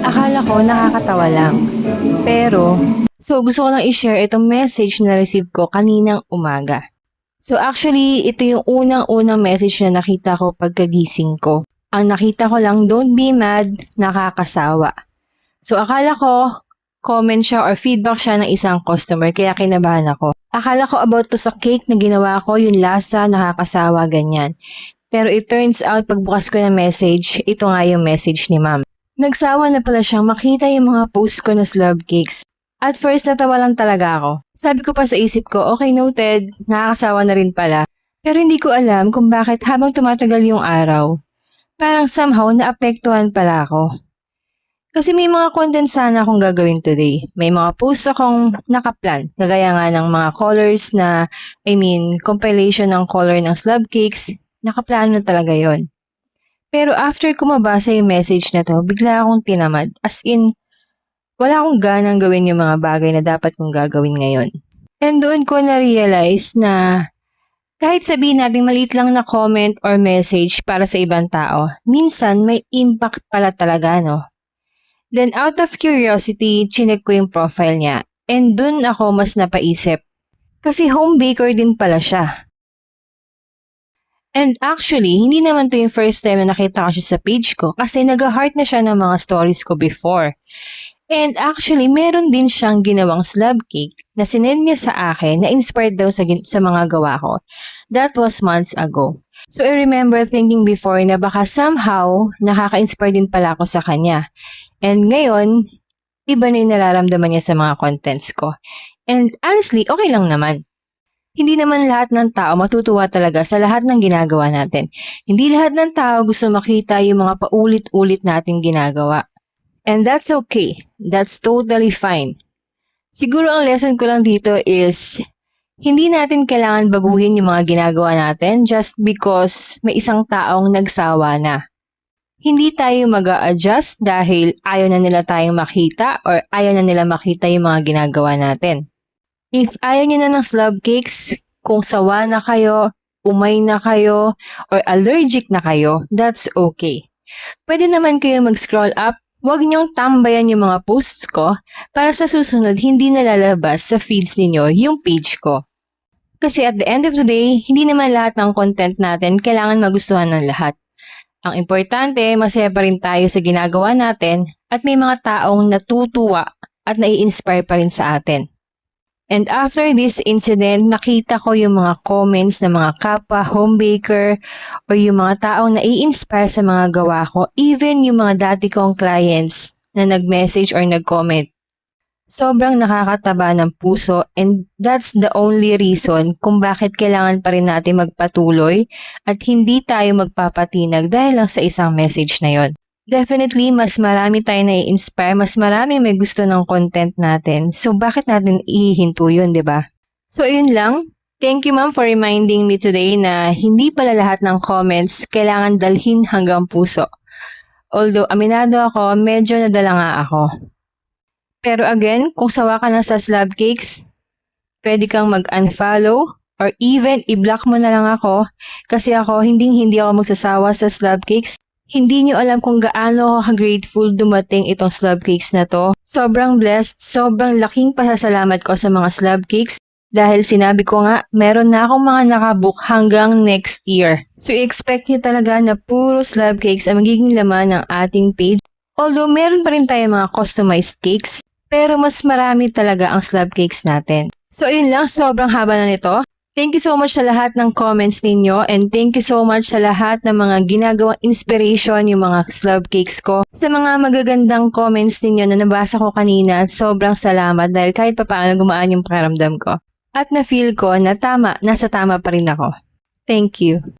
Akala ko nakakatawa lang. Pero, gusto ko lang i-share itong message na receive ko kaninang umaga. So actually, ito yung unang-unang message na nakita ko pagkagising ko. Ang nakita ko lang, don't be mad, nakakasawa. So akala ko, comment siya or feedback siya ng isang customer kaya kinabahan ako. Akala ko about to sa cake na ginawa ko, yung lasa, nakakasawa, ganyan. Pero it turns out, pagbukas ko ng message, ito nga yung message ni ma'am. Nagsawa na pala siyang makita yung mga post ko na slab cakes. At first, natawa lang talaga ako. Sabi ko pa sa isip ko, okay noted, nakakasawa na rin pala. Pero hindi ko alam kung bakit habang tumatagal yung araw, parang somehow naapektuhan pala ako. Kasi may mga content sana akong gagawin today. May mga posts akong nakaplan. Kagaya nga ng mga colors na, compilation ng color ng slab cakes. Nakaplano na talaga yon. Pero after ko mabasa yung message na to, bigla akong tinamad. As in, wala akong ganang gawin yung mga bagay na dapat kong gagawin ngayon. And doon ko na-realize na kahit sabihin natin maliit lang na comment or message para sa ibang tao, minsan may impact pala talaga, no? Then out of curiosity, chinek ko yung profile niya. And doon ako mas napaisip. Kasi home baker din pala siya. And actually, hindi naman to yung first time na nakita ko siya sa page ko kasi nag-heart na siya ng mga stories ko before. And actually, meron din siyang ginawang slab cake na sinend niya sa akin na inspired daw sa mga gawa ko. That was months ago. So I remember thinking before na baka somehow nakaka-inspire din pala ako sa kanya. And ngayon, iba na yung nararamdaman niya sa mga contents ko. And honestly, okay lang naman. Hindi naman lahat ng tao matutuwa talaga sa lahat ng ginagawa natin. Hindi lahat ng tao gusto makita yung mga paulit-ulit nating ginagawa. And that's okay. That's totally fine. Siguro ang lesson ko lang dito is, hindi natin kailangan baguhin yung mga ginagawa natin just because may isang taong nagsawa na. Hindi tayo mag-a-adjust dahil ayaw na nila tayong makita or ayaw na nila makita yung mga ginagawa natin. If ayaw nyo na ng slab cakes, kung sawa na kayo, umay na kayo, or allergic na kayo, that's okay. Pwede naman kayo mag-scroll up, huwag nyong tambayan yung mga posts ko para sa susunod hindi nalalabas sa feeds ninyo yung page ko. Kasi at the end of the day, hindi naman lahat ng content natin kailangan magustuhan ng lahat. Ang importante, masaya pa rin tayo sa ginagawa natin at may mga taong natutuwa at nai-inspire pa rin sa atin. And after this incident, nakita ko yung mga comments ng mga kapwa home baker o yung mga taong nai-inspire sa mga gawa ko, even yung mga dati kong clients na nag-message or nag-comment. Sobrang nakakataba ng puso and that's the only reason kung bakit kailangan pa rin natin magpatuloy at hindi tayo magpapatinag dahil lang sa isang message na yon. Definitely, mas marami tayo na-i-inspire, mas marami may gusto ng content natin. So, bakit natin ihihinto yun, di ba? So, yun lang. Thank you, ma'am, for reminding me today na hindi pala lahat ng comments kailangan dalhin hanggang puso. Although, aminado ako, medyo nadala nga ako. Pero again, kung sawa ka na sa slab cakes, pwede kang mag-unfollow or even i-block mo na lang ako kasi ako, hindi ako magsasawa sa slab cakes. Hindi nyo alam kung gaano ako grateful dumating itong slab cakes na to. Sobrang blessed, sobrang laking pasasalamat ko sa mga slab cakes dahil sinabi ko nga, meron na akong mga nakabook hanggang next year. So i-expect nyo talaga na puro slab cakes ang magiging laman ng ating page. Although meron pa rin tayo mga customized cakes, pero mas marami talaga ang slab cakes natin. So ayun lang, sobrang haba na nito. Thank you so much sa lahat ng comments ninyo and thank you so much sa lahat ng mga ginagawang inspiration yung mga slab cakes ko. Sa mga magagandang comments ninyo na nabasa ko kanina, sobrang salamat dahil kahit papaano gumaan yung pakiramdam ko. At na-feel ko na nasa tama pa rin ako. Thank you.